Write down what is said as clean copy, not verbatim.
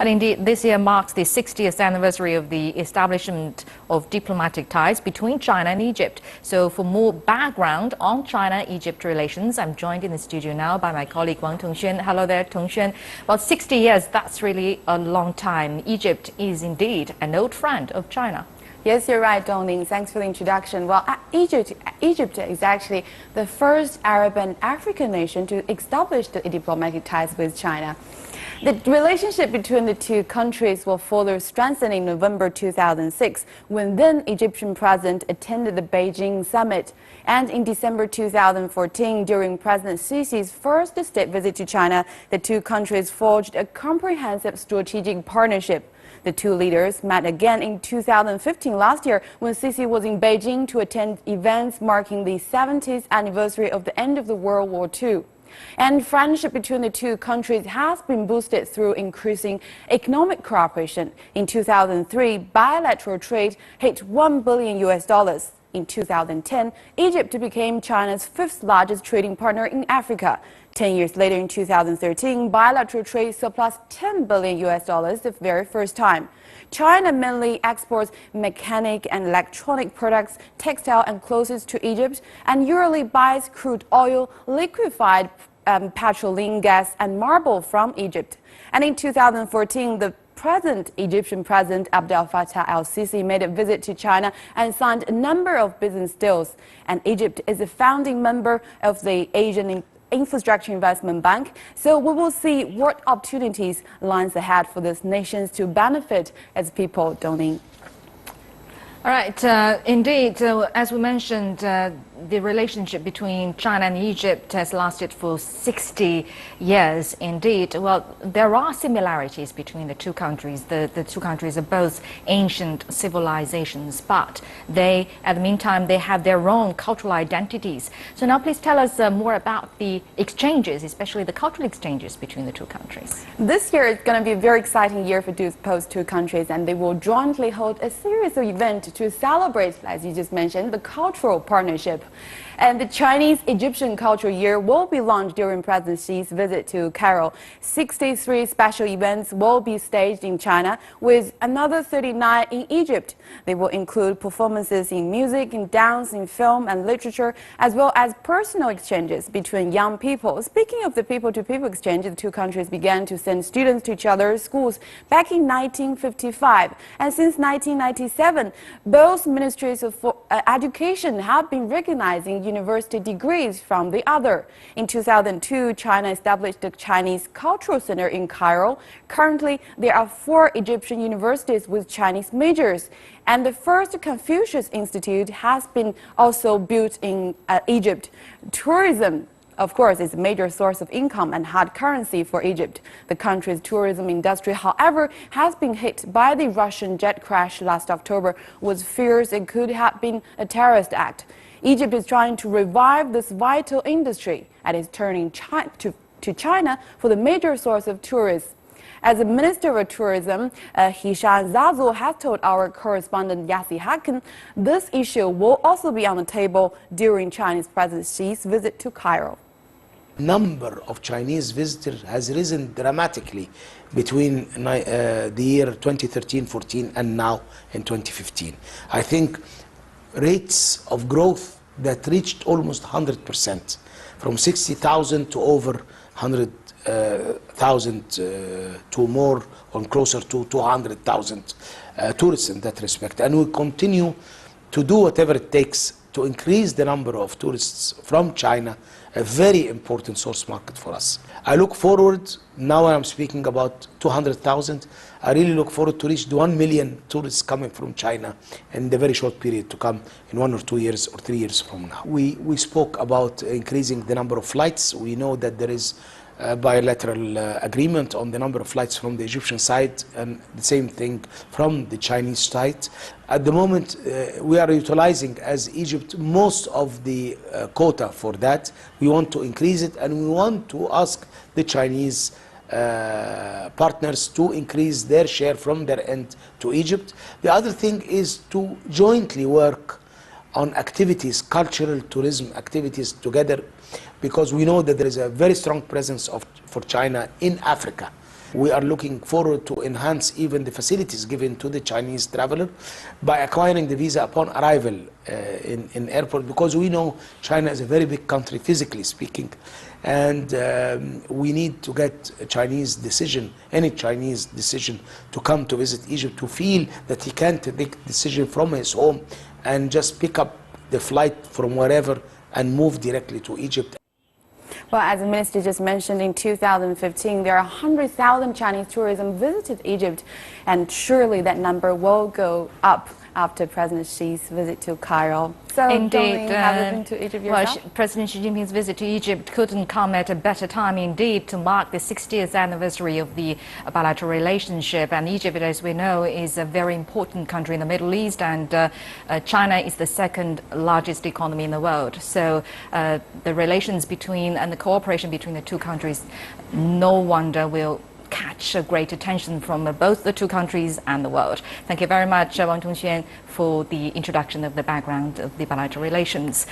And indeed, this year marks the 60th anniversary of the establishment of diplomatic ties between China and Egypt. So for more background on China-Egypt relations, I'm joined in the studio now by my colleague Wang Tongxuan. Hello there, Tongxuan. Well, 60 years, that's really a long time. Egypt is indeed an old friend of China. Yes, you're right, Dongning. Thanks for the introduction. Well, Egypt is actually the first Arab and African nation to establish the diplomatic ties with China. The relationship between the two countries will further strengthen in November 2006 when then Egyptian president attended the Beijing summit. And in December 2014, during President Sisi's first state visit to China, the two countries forged a comprehensive strategic partnership. The two leaders met again in 2015 last year when Sisi was in Beijing to attend events marking the 70th anniversary of the end of the World War II. And friendship between the two countries has been boosted through increasing economic cooperation. In 2003, bilateral trade hit $1 billion. In 2010, Egypt became China's fifth largest trading partner in Africa. 10 years later, in 2013, bilateral trade surpassed $10 billion the very first time. China mainly exports mechanic and electronic products, textile and clothes to Egypt, and yearly buys crude oil, liquefied petroleum gas, and marble from Egypt. And in 2014, the Egyptian President Abdel Fattah el-Sisi made a visit to China and signed a number of business deals. And Egypt is a founding member of the Asian Infrastructure Investment Bank, so we will see what opportunities lies ahead for these nations to benefit as people, Dongning. All right, indeed, as we mentioned, the relationship between China and Egypt has lasted for 60 years indeed. Well, there are similarities between the two countries. The two countries are both ancient civilizations, but they, at the meantime, they have their own cultural identities. So now please tell us more about the exchanges, especially the cultural exchanges between the two countries. This year is going to be a very exciting year for both two countries, and they will jointly hold a series of events to celebrate, as you just mentioned, the cultural partnership. And the Chinese-Egyptian Cultural Year will be launched during President Xi's visit to Cairo. 63 special events will be staged in China, with another 39 in Egypt. They will include performances in music, in dance, in film and literature, as well as personal exchanges between young people. Speaking of the people-to-people exchange, the two countries began to send students to each other's schools back in 1955. And since 1997, both ministries of education have been recognizing university degrees from the other. In 2002, China established the Chinese Cultural Center in Cairo. Currently, there are 4 Egyptian universities with Chinese majors. And the first Confucius Institute has been also built in Egypt. Tourism, of course, is a major source of income and hard currency for Egypt. The country's tourism industry, however, has been hit by the Russian jet crash last October, with fears it could have been a terrorist act. Egypt is trying to revive this vital industry and is turning to China for the major source of tourists. As the Minister of Tourism, Hisham Zazo has told our correspondent Yassi Hakan, this issue will also be on the table during Chinese President Xi's visit to Cairo. Number of Chinese visitors has risen dramatically between the year 2013-14 and now in 2015. I think rates of growth that reached almost 100%, from 60,000 to over 100,000 to more or closer to 200,000 tourists in that respect. And we continue to do whatever it takes to increase the number of tourists from China, a very important source market for us. I look forward, now I'm speaking about 200,000, I really look forward to reach the 1 million tourists coming from China in the very short period to come in 1 or 2 years or 3 years from now. We spoke about increasing the number of flights. We know that there is a bilateral agreement on the number of flights from the Egyptian side, and the same thing from the Chinese side. At the moment, we are utilizing as Egypt most of the quota for that. We want to increase it, and we want to ask the Chinese partners to increase their share from their end to Egypt. The other thing is to jointly work on activities, cultural tourism activities together, because we know that there is a very strong presence for China in Africa. We are looking forward to enhance even the facilities given to the Chinese traveler by acquiring the visa upon arrival in airport, because we know China is a very big country, physically speaking, and we need to get a Chinese decision, any Chinese decision to come to visit Egypt, to feel that he can take decision from his home and just pick up the flight from wherever and move directly to Egypt. Well, as the minister just mentioned, in 2015, there are 100,000 Chinese tourism visited Egypt, and surely that number will go up after President Xi's visit to Cairo. So, Indeed, have you been to Egypt yourself? well, President Xi Jinping's visit to Egypt couldn't come at a better time indeed to mark the 60th anniversary of the bilateral relationship. And Egypt, as we know, is a very important country in the Middle East, and China is the second largest economy in the world. So the relations between and the cooperation between the two countries, no wonder will catch a great attention from both the two countries and the world. Thank you very much, Wang Tongxuan, for the introduction of the background of the bilateral relations.